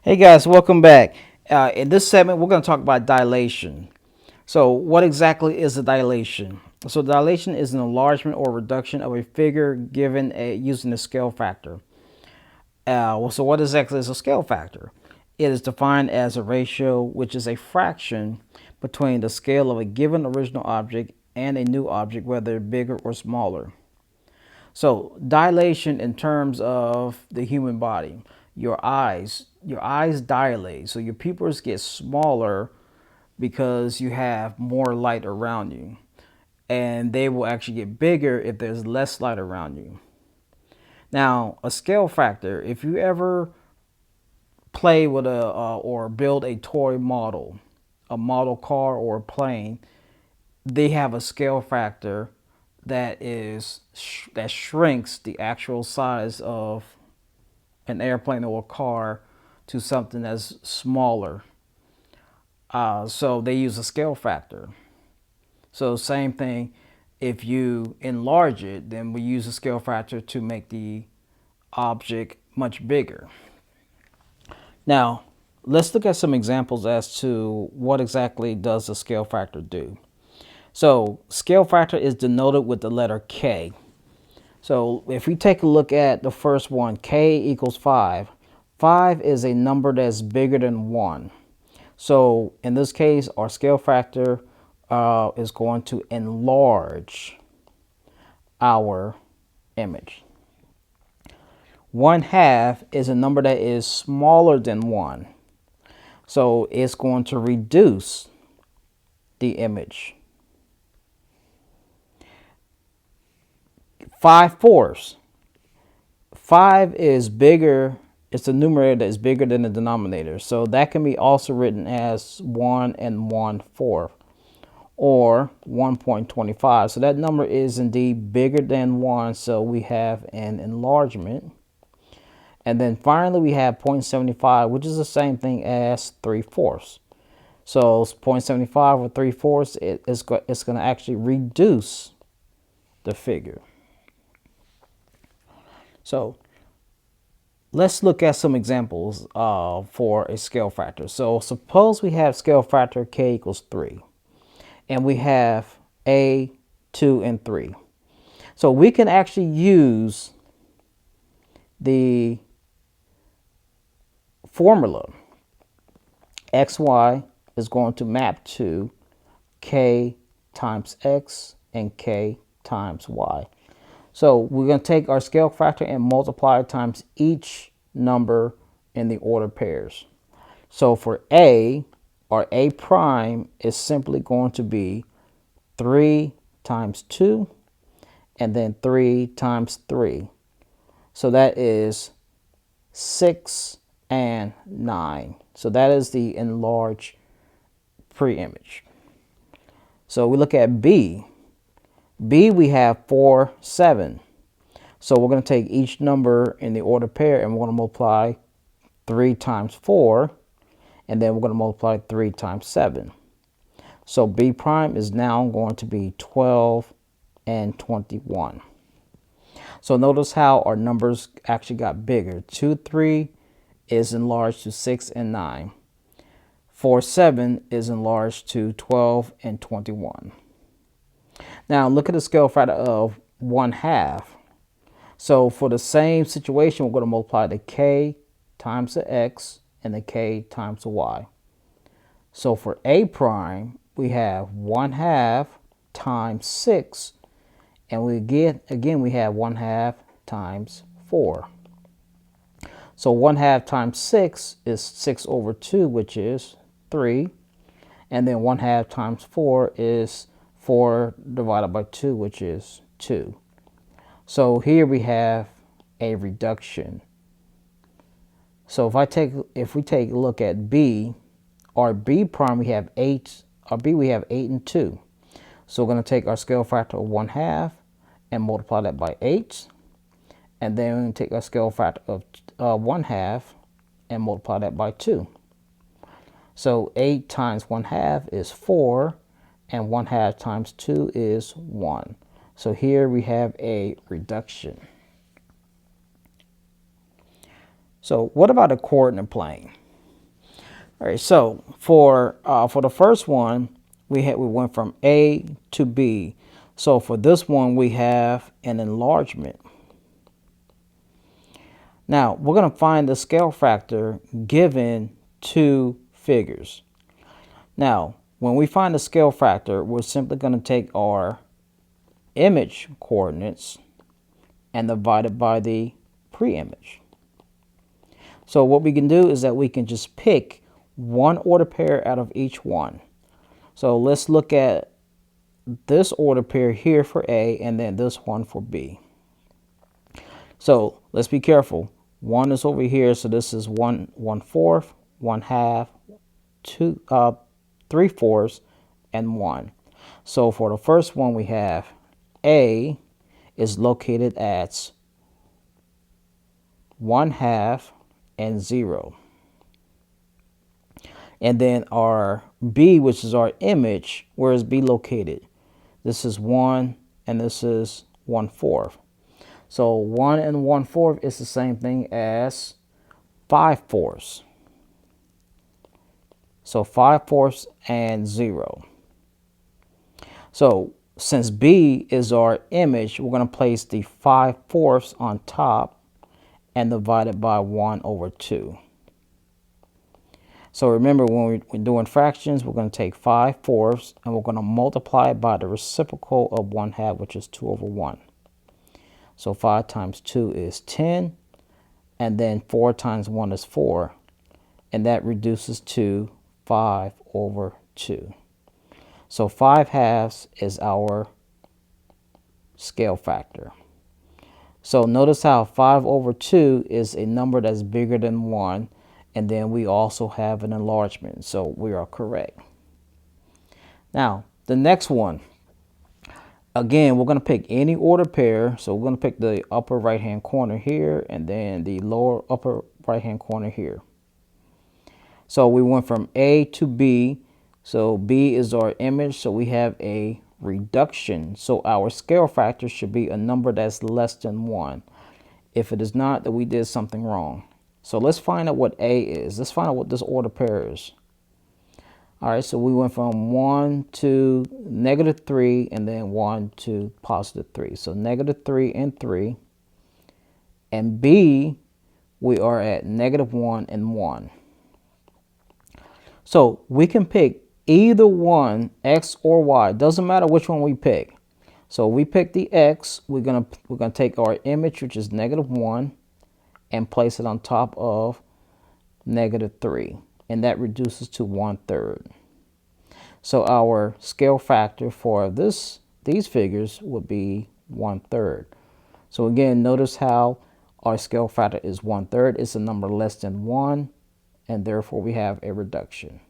Hey guys, welcome back. In this segment, we're going to talk about dilation. So, what exactly is a dilation? So, dilation is an enlargement or reduction of a figure given using a scale factor. So, what exactly is a scale factor? It is defined as a ratio, which is a fraction between the scale of a given original object and a new object, whether bigger or smaller. So dilation in terms of the human body, your eyes dilate. So your pupils get smaller because you have more light around you. And they will actually get bigger if there's less light around you. Now, a scale factor, if you ever play with or build a toy model, a model car or a plane, they have a scale factor that shrinks the actual size of an airplane or a car to something that's smaller. So they use a scale factor. So same thing, if you enlarge it, then we use a scale factor to make the object much bigger. Now, let's look at some examples as to what exactly does the scale factor do. So scale factor is denoted with the letter K. So if we take a look at the first one, K equals 5. 5 is a number that's bigger than 1. So in this case, our scale factor is going to enlarge our image. 1/2 is a number that is smaller than 1. So it's going to reduce the image. 5/4. 5 is bigger, it's the numerator that is bigger than the denominator. So that can be also written as 1 and 1/4 or 1.25. So that number is indeed bigger than 1. So we have an enlargement. And then finally we have 0.75, which is the same thing as 3/4. So 0.75 or 3/4, it's going to actually reduce the figure. So let's look at some examples for a scale factor. So suppose we have scale factor K equals 3, and we have A, 2, and 3. So we can actually use the formula. XY is going to map to K times X and K times Y. So we're going to take our scale factor and multiply it times each number in the order pairs. So for A, our A prime is simply going to be 3 times 2 and then 3 times 3. So that is 6 and 9. So that is the enlarged pre-image. So we look at B. B, we have 4, 7. So we're going to take each number in the order pair and we're going to multiply 3 times 4. And then we're going to multiply 3 times 7. So B prime is now going to be 12 and 21. So notice how our numbers actually got bigger. 2, 3 is enlarged to 6 and 9. 4, 7 is enlarged to 12 and 21. Now look at the scale factor of 1/2. So for the same situation, we're going to multiply the K times the X and the K times the Y. So for A prime, we have 1/2 times 6, and we again we have 1/2 times 4. So 1/2 times 6 is 6 over 2, which is 3. And then 1/2 times 4 is 4 divided by 2, which is 2. So here we have a reduction. So if we take a look at B, our B prime we have 8, our B we have 8 and 2. So we're going to take our scale factor of 1/2 and multiply that by 8. And then we're going to take our scale factor of 1/2 and multiply that by 2. So 8 times 1/2 is 4, and 1/2 times 2 is 1. So here we have a reduction. So what about a coordinate plane? All right, so for the first one, we went from A to B. So for this one, we have an enlargement. Now, we're going to find the scale factor given two figures. Now, when we find the scale factor, we're simply going to take our image coordinates and divide it by the pre-image. So what we can do is that we can just pick one order pair out of each one. So let's look at this order pair here for A and then this one for B. So let's be careful. 1 is over here, so this is 1/4, 1/2, 2 3/4, and 1. So for the first one, we have A is located at 1/2 and 0. And then our B, which is our image, where is B located? This is 1 and this is 1/4. So 1 and 1/4 is the same thing as 5/4. So 5/4 and 0. So since B is our image, we're going to place the 5/4 on top and divide it by 1/2. So remember, when we're doing fractions, we're going to take 5/4 and we're going to multiply it by the reciprocal of 1/2, which is 2/1. So 5 times 2 is 10, and then 4 times 1 is 4, and that reduces to 5/2. So 5/2 is our scale factor. So notice how 5/2 is a number that's bigger than 1, and then we also have an enlargement, so we are correct. Now, the next one. Again, we're going to pick any order pair. So we're going to pick the upper right-hand corner here and then the lower upper right-hand corner here. So we went from A to B. So B is our image, so we have a reduction. So our scale factor should be a number that's less than 1. If it is not, then we did something wrong. So let's find out what A is. Let's find out what this order pair is. All right, so we went from 1 to -3 and then 1 to +3. So -3 and 3. And B, we are at -1 and 1. So we can pick either one, X or Y. Doesn't matter which one we pick. So we pick the X, we're gonna take our image, which is -1, and place it on top of -3. And that reduces to 1/3. So our scale factor for these figures would be 1/3. So again, notice how our scale factor is 1/3. It's a number less than 1, and therefore we have a reduction.